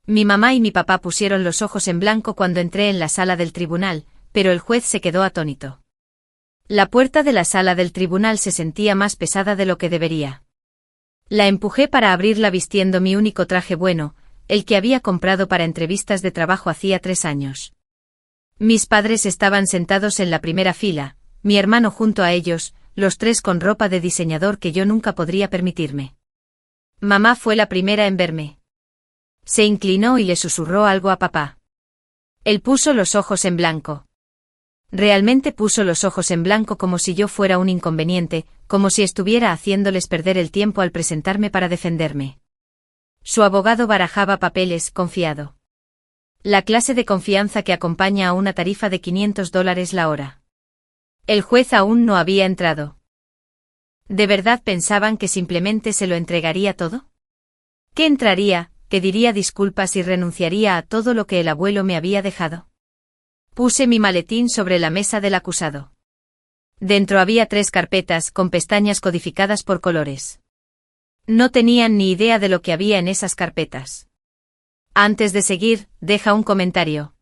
Mi mamá y mi papá pusieron los ojos en blanco cuando entré en la sala del tribunal, pero el juez se quedó atónito. La puerta de la sala del tribunal se sentía más pesada de lo que debería. La empujé para abrirla vistiendo mi único traje bueno, el que había comprado para entrevistas de trabajo hacía 3 años. Mis padres estaban sentados en la primera fila, mi hermano junto a ellos, los 3 con ropa de diseñador que yo nunca podría permitirme. Mamá fue la primera en verme. Se inclinó y le susurró algo a papá. Él puso los ojos en blanco. Realmente puso los ojos en blanco como si yo fuera un inconveniente, como si estuviera haciéndoles perder el tiempo al presentarme para defenderme. Su abogado barajaba papeles, confiado. La clase de confianza que acompaña a una tarifa de $500 la hora. El juez aún no había entrado. ¿De verdad pensaban que simplemente se lo entregaría todo? ¿Que entraría, pediría disculpas y renunciaría a todo lo que el abuelo me había dejado? Puse mi maletín sobre la mesa del acusado. Dentro había 3 carpetas con pestañas codificadas por colores. No tenían ni idea de lo que había en esas carpetas. Antes de seguir, deja un comentario.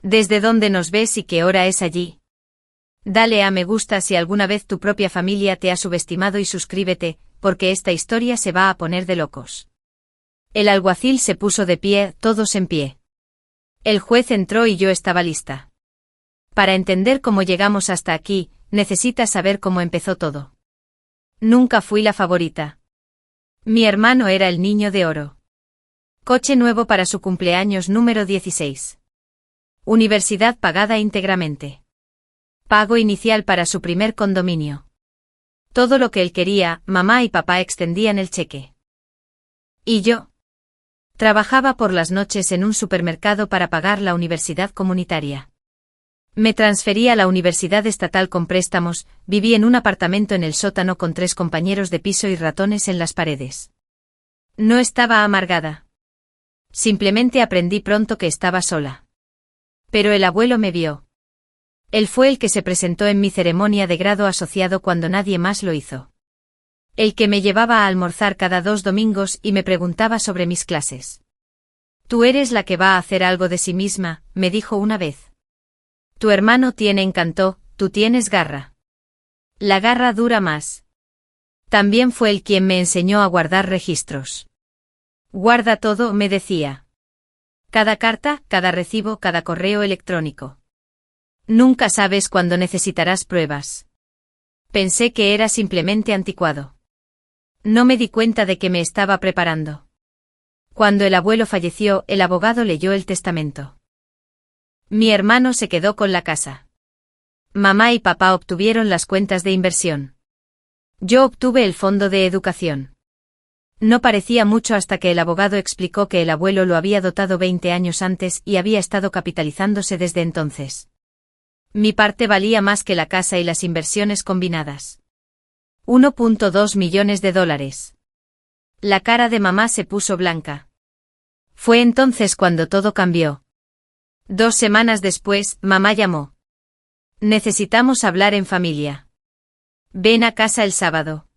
¿Desde dónde nos ves y qué hora es allí? Dale a me gusta si alguna vez tu propia familia te ha subestimado y suscríbete, porque esta historia se va a poner de locos. El alguacil se puso de pie, todos en pie. El juez entró y yo estaba lista. Para entender cómo llegamos hasta aquí, necesitas saber cómo empezó todo. Nunca fui la favorita. Mi hermano era el niño de oro. Coche nuevo para su cumpleaños número 16. Universidad pagada íntegramente. Pago inicial para su primer condominio. Todo lo que él quería, mamá y papá extendían el cheque. ¿Y yo? Trabajaba por las noches en un supermercado para pagar la universidad comunitaria. Me transferí a la universidad estatal con préstamos, viví en un apartamento en el sótano con 3 compañeros de piso y ratones en las paredes. No estaba amargada. Simplemente aprendí pronto que estaba sola. Pero el abuelo me vio. Él fue el que se presentó en mi ceremonia de grado asociado cuando nadie más lo hizo. El que me llevaba a almorzar cada 2 domingos y me preguntaba sobre mis clases. Tú eres la que va a hacer algo de sí misma, me dijo una vez. Tu hermano tiene encanto, tú tienes garra. La garra dura más. También fue él quien me enseñó a guardar registros. Guarda todo, me decía. Cada carta, cada recibo, cada correo electrónico. Nunca sabes cuándo necesitarás pruebas. Pensé que era simplemente anticuado. No me di cuenta de que me estaba preparando. Cuando el abuelo falleció, el abogado leyó el testamento. Mi hermano se quedó con la casa. Mamá y papá obtuvieron las cuentas de inversión. Yo obtuve el fondo de educación. No parecía mucho hasta que el abogado explicó que el abuelo lo había dotado 20 años antes y había estado capitalizándose desde entonces. Mi parte valía más que la casa y las inversiones combinadas. $1.2 millones. La cara de mamá se puso blanca. Fue entonces cuando todo cambió. 2 semanas después, mamá llamó. Necesitamos hablar en familia. Ven a casa el sábado.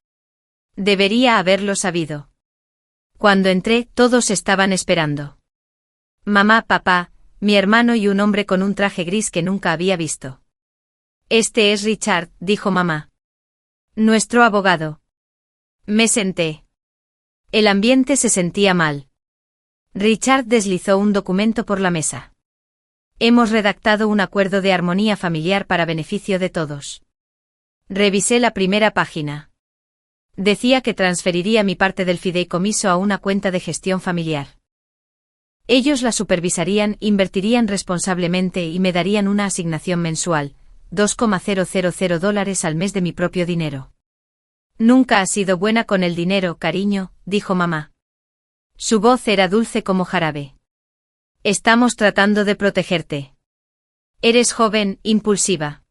Debería haberlo sabido. Cuando entré, todos estaban esperando. Mamá, papá, mi hermano y un hombre con un traje gris que nunca había visto. Este es Richard, dijo mamá. Nuestro abogado. Me senté. El ambiente se sentía mal. Richard deslizó un documento por la mesa. Hemos redactado un acuerdo de armonía familiar para beneficio de todos. Revisé la primera página. Decía que transferiría mi parte del fideicomiso a una cuenta de gestión familiar. Ellos la supervisarían, invertirían responsablemente y me darían una asignación mensual, $2,000 al mes de mi propio dinero. Nunca has sido buena con el dinero, cariño, dijo mamá. Su voz era dulce como jarabe. Estamos tratando de protegerte. Eres joven, impulsiva.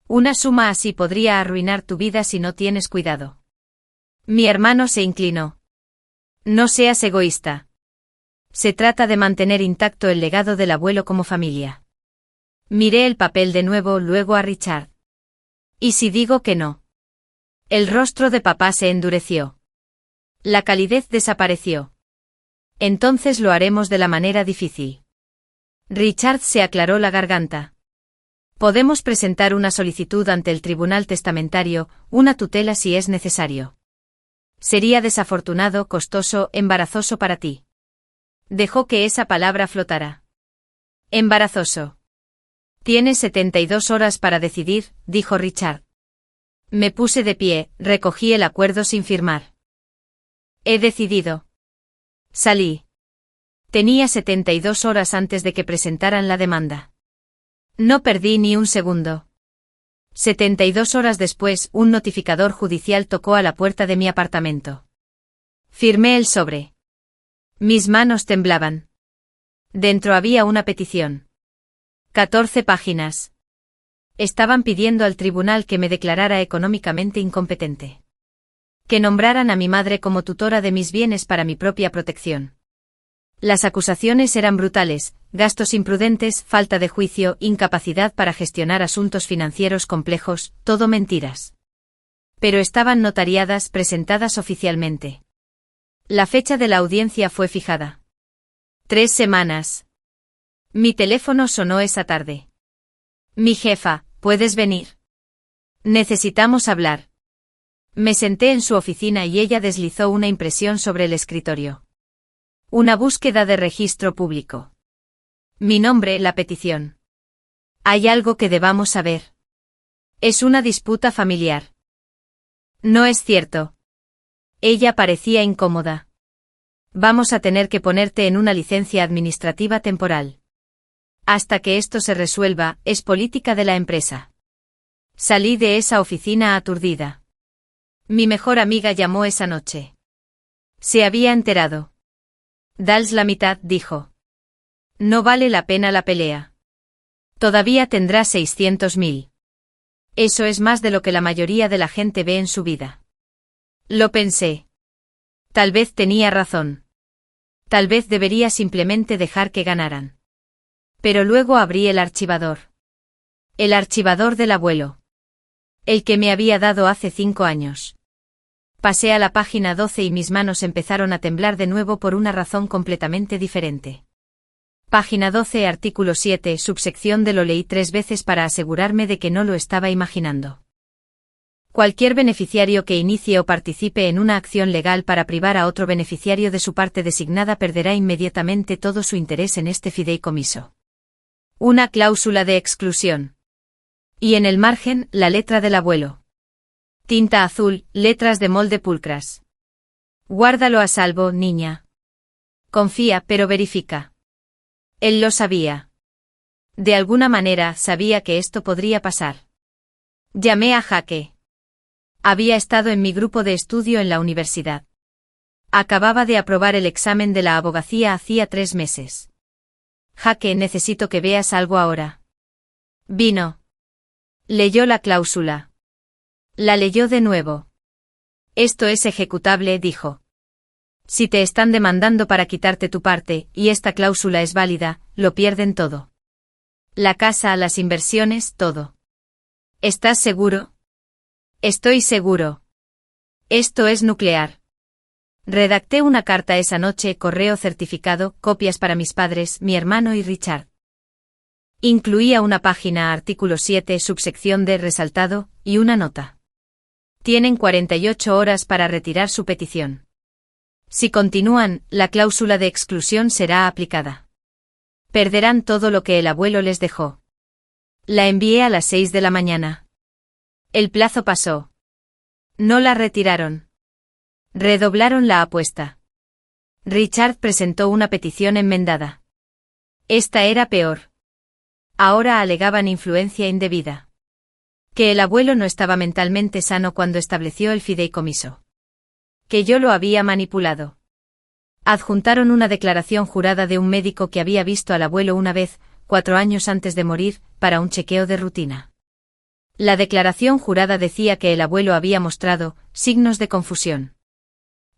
Una suma así podría arruinar tu vida si no tienes cuidado. Mi hermano se inclinó. No seas egoísta. Se trata de mantener intacto el legado del abuelo como familia. Miré el papel de nuevo, luego a Richard. ¿Y si digo que no? El rostro de papá se endureció. La calidez desapareció. Entonces lo haremos de la manera difícil. Richard se aclaró la garganta. Podemos presentar una solicitud ante el tribunal testamentario, una tutela si es necesario. Sería desafortunado, costoso, embarazoso para ti. Dejó que esa palabra flotara. Embarazoso. Tienes 72 horas para decidir, dijo Richard. Me puse de pie, recogí el acuerdo sin firmar. He decidido. Salí. Tenía 72 horas antes de que presentaran la demanda. No perdí ni un segundo. 72 horas después, un notificador judicial tocó a la puerta de mi apartamento. Firmé el sobre. Mis manos temblaban. Dentro había una petición. 14 páginas. Estaban pidiendo al tribunal que me declarara económicamente incompetente. Que nombraran a mi madre como tutora de mis bienes para mi propia protección. Las acusaciones eran brutales: gastos imprudentes, falta de juicio, incapacidad para gestionar asuntos financieros complejos, todo mentiras. Pero estaban notariadas, presentadas oficialmente. La fecha de la audiencia fue fijada. 3 semanas. Mi teléfono sonó esa tarde. Mi jefa: ¿puedes venir? Necesitamos hablar. Me senté en su oficina y ella deslizó una impresión sobre el escritorio. Una búsqueda de registro público. Mi nombre, la petición. Hay algo que debamos saber. Es una disputa familiar. No es cierto. Ella parecía incómoda. Vamos a tener que ponerte en una licencia administrativa temporal. Hasta que esto se resuelva, es política de la empresa. Salí de esa oficina aturdida. Mi mejor amiga llamó esa noche. Se había enterado. Dals la mitad, dijo. No vale la pena la pelea. Todavía tendrá 600.000. Eso es más de lo que la mayoría de la gente ve en su vida. Lo pensé. Tal vez tenía razón. Tal vez debería simplemente dejar que ganaran. Pero luego abrí el archivador. El archivador del abuelo. El que me había dado hace 5 años. Pasé a la página 12 y mis manos empezaron a temblar de nuevo por una razón completamente diferente. Página 12, artículo 7, subsección D. Lo leí 3 veces para asegurarme de que no lo estaba imaginando. Cualquier beneficiario que inicie o participe en una acción legal para privar a otro beneficiario de su parte designada perderá inmediatamente todo su interés en este fideicomiso. Una cláusula de exclusión. Y en el margen, la letra del abuelo. Tinta azul, letras de molde pulcras. Guárdalo a salvo, niña. Confía, pero verifica. Él lo sabía. De alguna manera, sabía que esto podría pasar. Llamé a Jaque. Había estado en mi grupo de estudio en la universidad. Acababa de aprobar el examen de la abogacía hacía 3 meses. Jaque, necesito que veas algo ahora. Vino. Leyó la cláusula. La leyó de nuevo. Esto es ejecutable, dijo. Si te están demandando para quitarte tu parte, y esta cláusula es válida, lo pierden todo. La casa, las inversiones, todo. ¿Estás seguro? Estoy seguro. Esto es nuclear. Redacté una carta esa noche, correo certificado, copias para mis padres, mi hermano y Richard. Incluía una página, artículo 7, subsección D resaltado, y una nota. Tienen 48 horas para retirar su petición. Si continúan, la cláusula de exclusión será aplicada. Perderán todo lo que el abuelo les dejó. La envié a las 6 de la mañana. El plazo pasó. No la retiraron. Redoblaron la apuesta. Richard presentó una petición enmendada. Esta era peor. Ahora alegaban influencia indebida. Que el abuelo no estaba mentalmente sano cuando estableció el fideicomiso. Que yo lo había manipulado. Adjuntaron una declaración jurada de un médico que había visto al abuelo una vez, 4 años antes de morir, para un chequeo de rutina. La declaración jurada decía que el abuelo había mostrado signos de confusión.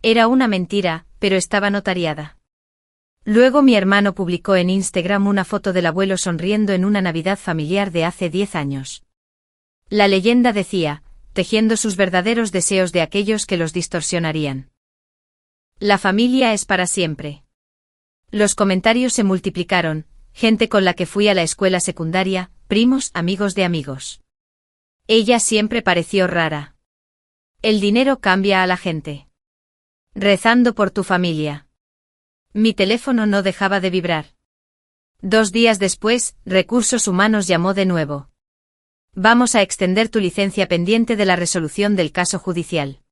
Era una mentira, pero estaba notariada. Luego mi hermano publicó en Instagram una foto del abuelo sonriendo en una Navidad familiar de hace 10 años. La leyenda decía, tejiendo sus verdaderos deseos de aquellos que los distorsionarían. La familia es para siempre. Los comentarios se multiplicaron, gente con la que fui a la escuela secundaria, primos, amigos de amigos. Ella siempre pareció rara. El dinero cambia a la gente. Rezando por tu familia. Mi teléfono no dejaba de vibrar. 2 días después, Recursos Humanos llamó de nuevo. Vamos a extender tu licencia pendiente de la resolución del caso judicial.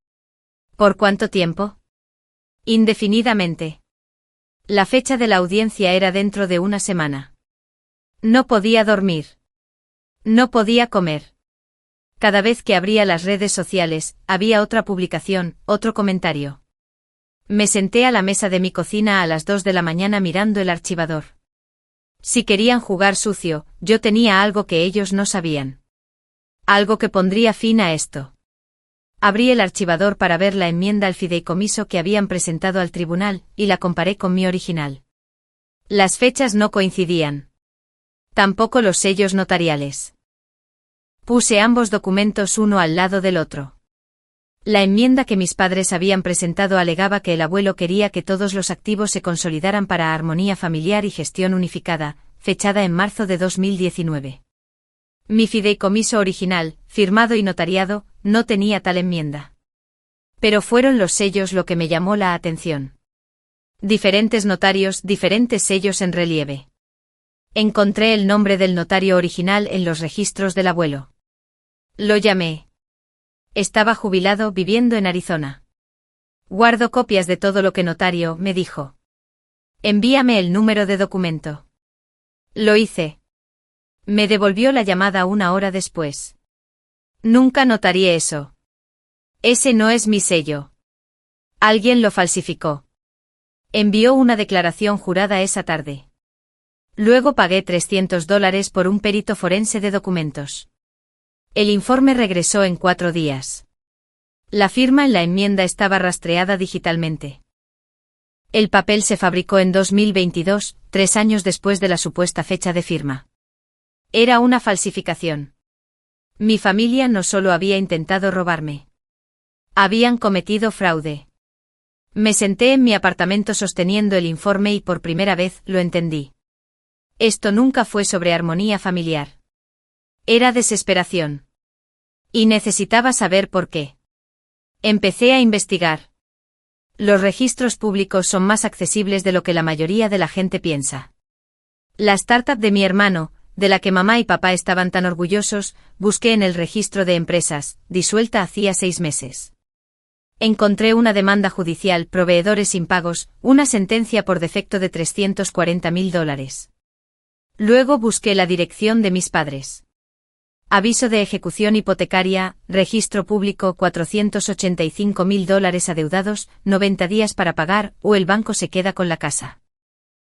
¿Por cuánto tiempo? Indefinidamente. La fecha de la audiencia era dentro de una semana. No podía dormir. No podía comer. Cada vez que abría las redes sociales, había otra publicación, otro comentario. Me senté a la mesa de mi cocina a las 2 de la mañana mirando el archivador. Si querían jugar sucio, yo tenía algo que ellos no sabían. Algo que pondría fin a esto. Abrí el archivador para ver la enmienda al fideicomiso que habían presentado al tribunal, y la comparé con mi original. Las fechas no coincidían. Tampoco los sellos notariales. Puse ambos documentos uno al lado del otro. La enmienda que mis padres habían presentado alegaba que el abuelo quería que todos los activos se consolidaran para armonía familiar y gestión unificada, fechada en marzo de 2019. Mi fideicomiso original, firmado y notariado, no tenía tal enmienda. Pero fueron los sellos lo que me llamó la atención. Diferentes notarios, diferentes sellos en relieve. Encontré el nombre del notario original en los registros del abuelo. Lo llamé. Estaba jubilado viviendo en Arizona. Guardo copias de todo lo que notario, me dijo. Envíame el número de documento. Lo hice. Me devolvió la llamada 1 hora después. Nunca notarié eso. Ese no es mi sello. Alguien lo falsificó. Envió una declaración jurada esa tarde. Luego pagué $300 por un perito forense de documentos. El informe regresó en 4 días. La firma en la enmienda estaba rastreada digitalmente. El papel se fabricó en 2022, 3 años después de la supuesta fecha de firma. Era una falsificación. Mi familia no solo había intentado robarme. Habían cometido fraude. Me senté en mi apartamento sosteniendo el informe y por primera vez lo entendí. Esto nunca fue sobre armonía familiar. Era desesperación. Y necesitaba saber por qué. Empecé a investigar. Los registros públicos son más accesibles de lo que la mayoría de la gente piensa. La startup de mi hermano, de la que mamá y papá estaban tan orgullosos, busqué en el registro de empresas, disuelta hacía 6 meses. Encontré una demanda judicial, proveedores impagos, una sentencia por defecto de $340.000. Luego busqué la dirección de mis padres. Aviso de ejecución hipotecaria, registro público $485.000 adeudados, 90 días para pagar, o el banco se queda con la casa.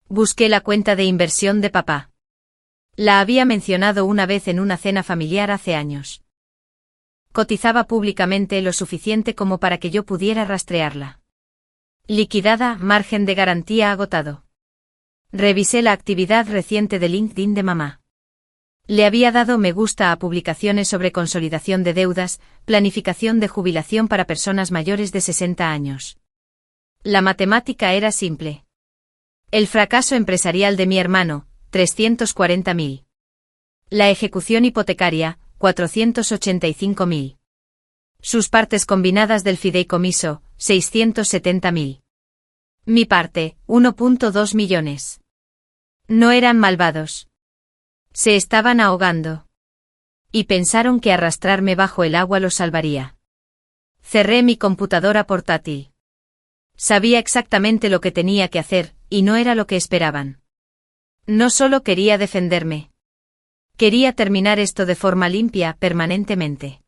Busqué la cuenta de inversión de papá. La había mencionado una vez en una cena familiar hace años. Cotizaba públicamente lo suficiente como para que yo pudiera rastrearla. Liquidada, margen de garantía agotado. Revisé la actividad reciente de LinkedIn de mamá. Le había dado me gusta a publicaciones sobre consolidación de deudas, planificación de jubilación para personas mayores de 60 años. La matemática era simple. El fracaso empresarial de mi hermano, $340.000. La ejecución hipotecaria, $485.000. Sus partes combinadas del fideicomiso, $670.000. Mi parte, $1.2 millones. No eran malvados. Se estaban ahogando. Y pensaron que arrastrarme bajo el agua los salvaría. Cerré mi computadora portátil. Sabía exactamente lo que tenía que hacer, y no era lo que esperaban. No solo quería defenderme. Quería terminar esto de forma limpia, permanentemente.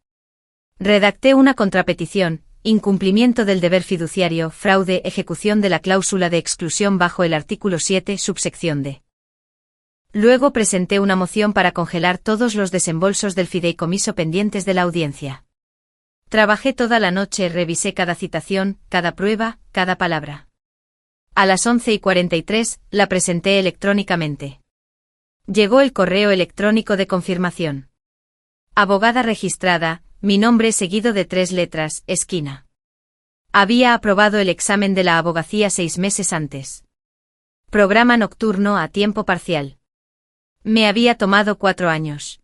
Redacté una contrapetición, incumplimiento del deber fiduciario, fraude, ejecución de la cláusula de exclusión bajo el artículo 7, subsección D. Luego presenté una moción para congelar todos los desembolsos del fideicomiso pendientes de la audiencia. Trabajé toda la noche, revisé cada citación, cada prueba, cada palabra. A las 11:43, la presenté electrónicamente. Llegó el correo electrónico de confirmación. Abogada registrada, mi nombre seguido de 3 letras, esquina. Había aprobado el examen de la abogacía 6 meses antes. Programa nocturno a tiempo parcial. Me había tomado 4 años.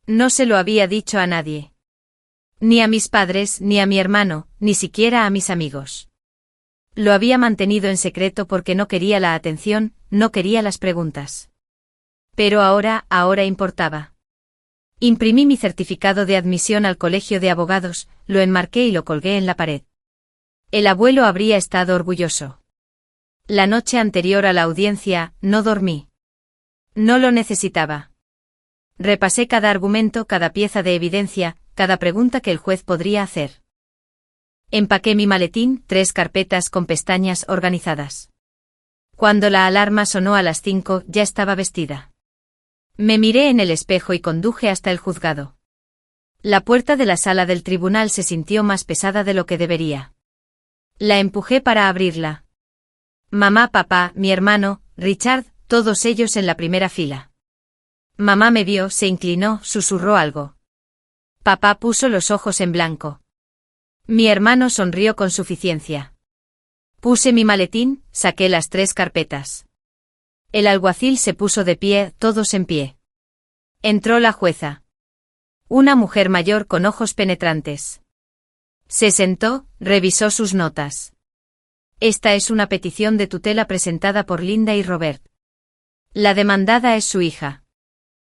No se lo había dicho a nadie. Ni a mis padres, ni a mi hermano, ni siquiera a mis amigos. Lo había mantenido en secreto porque no quería la atención, no quería las preguntas. Pero ahora importaba. Imprimí mi certificado de admisión al colegio de abogados, lo enmarqué y lo colgué en la pared. El abuelo habría estado orgulloso. La noche anterior a la audiencia, no dormí. No lo necesitaba. Repasé cada argumento, cada pieza de evidencia, cada pregunta que el juez podría hacer. Empaqué mi maletín, 3 carpetas con pestañas organizadas. Cuando la alarma sonó a las 5, ya estaba vestida. Me miré en el espejo y conduje hasta el juzgado. La puerta de la sala del tribunal se sintió más pesada de lo que debería. La empujé para abrirla. Mamá, papá, mi hermano, Richard, todos ellos en la primera fila. Mamá me vio, se inclinó, susurró algo. Papá puso los ojos en blanco. Mi hermano sonrió con suficiencia. Puse mi maletín, saqué las 3 carpetas. El alguacil se puso de pie, todos en pie. Entró la jueza. Una mujer mayor con ojos penetrantes. Se sentó, revisó sus notas. Esta es una petición de tutela presentada por Linda y Robert. La demandada es su hija.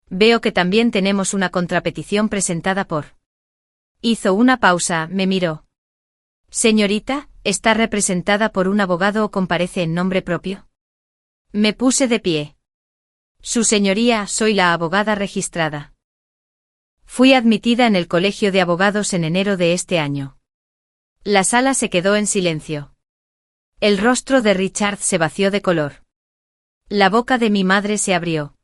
Veo que también tenemos una contrapetición presentada por... Hizo una pausa, me miró. Señorita, ¿está representada por un abogado o comparece en nombre propio? Me puse de pie. Su señoría, soy la abogada registrada. Fui admitida en el colegio de abogados en enero de este año. La sala se quedó en silencio. El rostro de Richard se vació de color. La boca de mi madre se abrió.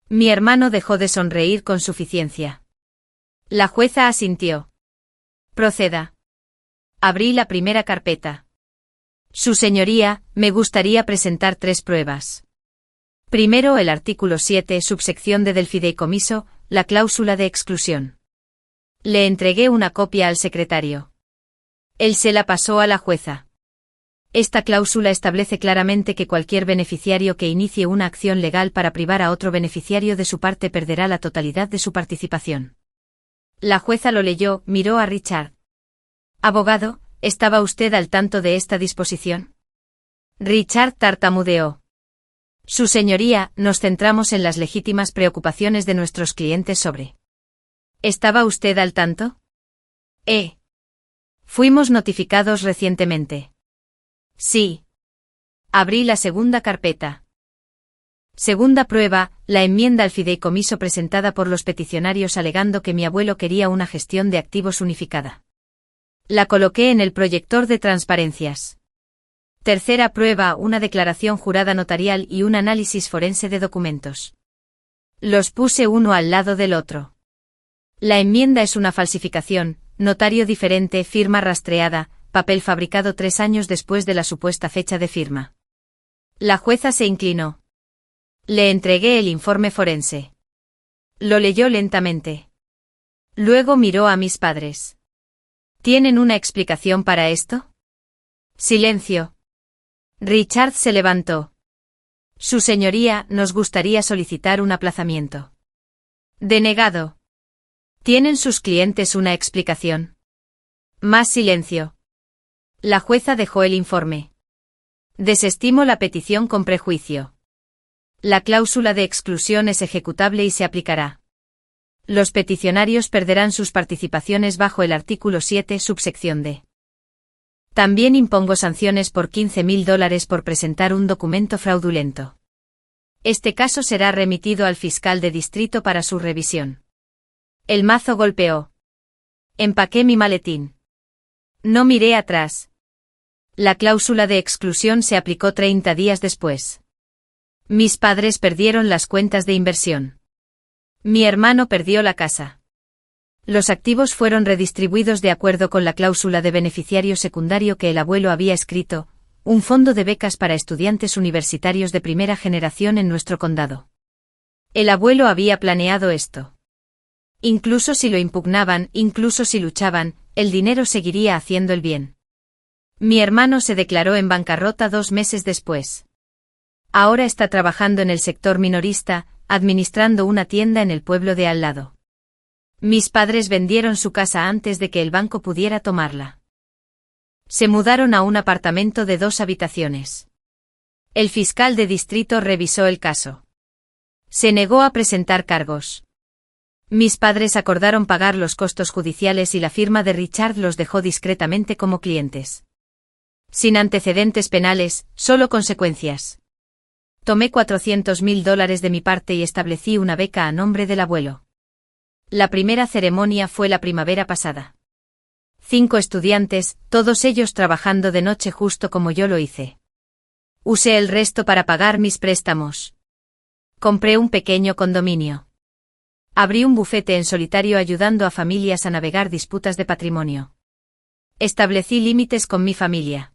Mi hermano dejó de sonreír con suficiencia. La jueza asintió. Proceda. Abrí la primera carpeta. Su señoría, me gustaría presentar 3 pruebas. Primero, el artículo 7, subsección D del fideicomiso, la cláusula de exclusión. Le entregué una copia al secretario. Él se la pasó a la jueza. Esta cláusula establece claramente que cualquier beneficiario que inicie una acción legal para privar a otro beneficiario de su parte perderá la totalidad de su participación. La jueza lo leyó, miró a Richard. Abogado, ¿estaba usted al tanto de esta disposición? Richard tartamudeó. Su señoría, nos centramos en las legítimas preocupaciones de nuestros clientes sobre. ¿Estaba usted al tanto? Fuimos notificados recientemente. Sí. Abrí la segunda carpeta. Segunda prueba, la enmienda al fideicomiso presentada por los peticionarios alegando que mi abuelo quería una gestión de activos unificada. La coloqué en el proyector de transparencias. Tercera prueba, una declaración jurada notarial y un análisis forense de documentos. Los puse uno al lado del otro. La enmienda es una falsificación, notario diferente, firma rastreada, papel fabricado 3 años después de la supuesta fecha de firma. La jueza se inclinó. Le entregué el informe forense. Lo leyó lentamente. Luego miró a mis padres. ¿Tienen una explicación para esto? Silencio. Richard se levantó. Su señoría, nos gustaría solicitar un aplazamiento. Denegado. ¿Tienen sus clientes una explicación? Más silencio. La jueza dejó el informe. Desestimo la petición con prejuicio. La cláusula de exclusión es ejecutable y se aplicará. Los peticionarios perderán sus participaciones bajo el artículo 7, subsección D. También impongo sanciones por $15,000 por presentar un documento fraudulento. Este caso será remitido al fiscal de distrito para su revisión. El mazo golpeó. Empaqué mi maletín. No miré atrás. La cláusula de exclusión se aplicó 30 días después. Mis padres perdieron las cuentas de inversión. Mi hermano perdió la casa. Los activos fueron redistribuidos de acuerdo con la cláusula de beneficiario secundario que el abuelo había escrito, un fondo de becas para estudiantes universitarios de primera generación en nuestro condado. El abuelo había planeado esto. Incluso si lo impugnaban, incluso si luchaban, el dinero seguiría haciendo el bien. Mi hermano se declaró en bancarrota 2 meses después. Ahora está trabajando en el sector minorista, administrando una tienda en el pueblo de al lado. Mis padres vendieron su casa antes de que el banco pudiera tomarla. Se mudaron a un apartamento de 2 habitaciones. El fiscal de distrito revisó el caso. Se negó a presentar cargos. Mis padres acordaron pagar los costos judiciales y la firma de Richard los dejó discretamente como clientes. Sin antecedentes penales, solo consecuencias. Tomé $400.000 de mi parte y establecí una beca a nombre del abuelo. La primera ceremonia fue la primavera pasada. 5 estudiantes, todos ellos trabajando de noche justo como yo lo hice. Usé el resto para pagar mis préstamos. Compré un pequeño condominio. Abrí un bufete en solitario ayudando a familias a navegar disputas de patrimonio. Establecí límites con mi familia.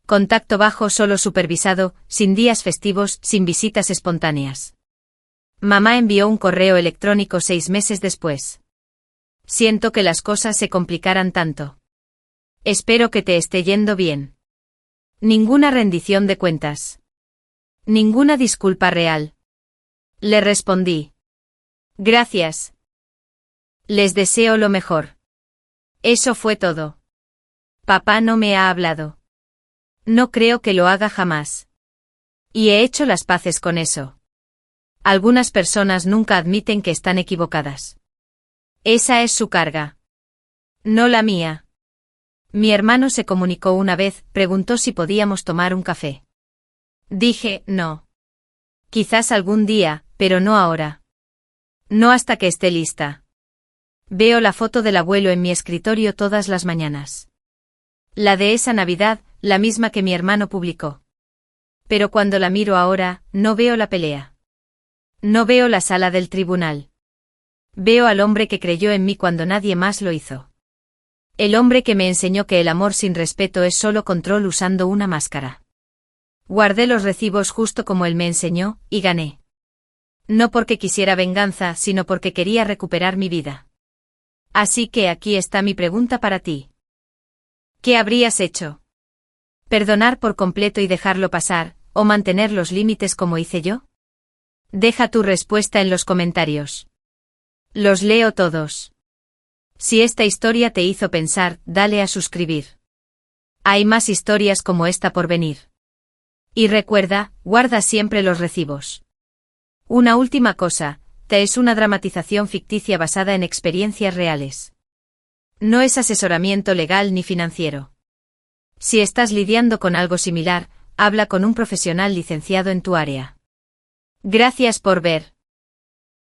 Contacto bajo solo supervisado, sin días festivos, sin visitas espontáneas. Mamá envió un correo electrónico 6 meses después. Siento que las cosas se complicaran tanto. Espero que te esté yendo bien. Ninguna rendición de cuentas. Ninguna disculpa real. Le respondí. Gracias. Les deseo lo mejor. Eso fue todo. Papá no me ha hablado. No creo que lo haga jamás. Y he hecho las paces con eso. Algunas personas nunca admiten que están equivocadas. Esa es su carga. No la mía. Mi hermano se comunicó una vez, preguntó si podíamos tomar un café. Dije, no. Quizás algún día, pero no ahora. No hasta que esté lista. Veo la foto del abuelo en mi escritorio todas las mañanas. La de esa Navidad, la misma que mi hermano publicó. Pero cuando la miro ahora, no veo la pelea. No veo la sala del tribunal. Veo al hombre que creyó en mí cuando nadie más lo hizo. El hombre que me enseñó que el amor sin respeto es solo control usando una máscara. Guardé los recibos justo como él me enseñó, y gané. No porque quisiera venganza, sino porque quería recuperar mi vida. Así que aquí está mi pregunta para ti. ¿Qué habrías hecho? ¿Perdonar por completo y dejarlo pasar, o mantener los límites como hice yo? Deja tu respuesta en los comentarios. Los leo todos. Si esta historia te hizo pensar, dale a suscribir. Hay más historias como esta por venir. Y recuerda, guarda siempre los recibos. Una última cosa, TE es una dramatización ficticia basada en experiencias reales. No es asesoramiento legal ni financiero. Si estás lidiando con algo similar, habla con un profesional licenciado en tu área. Gracias por ver.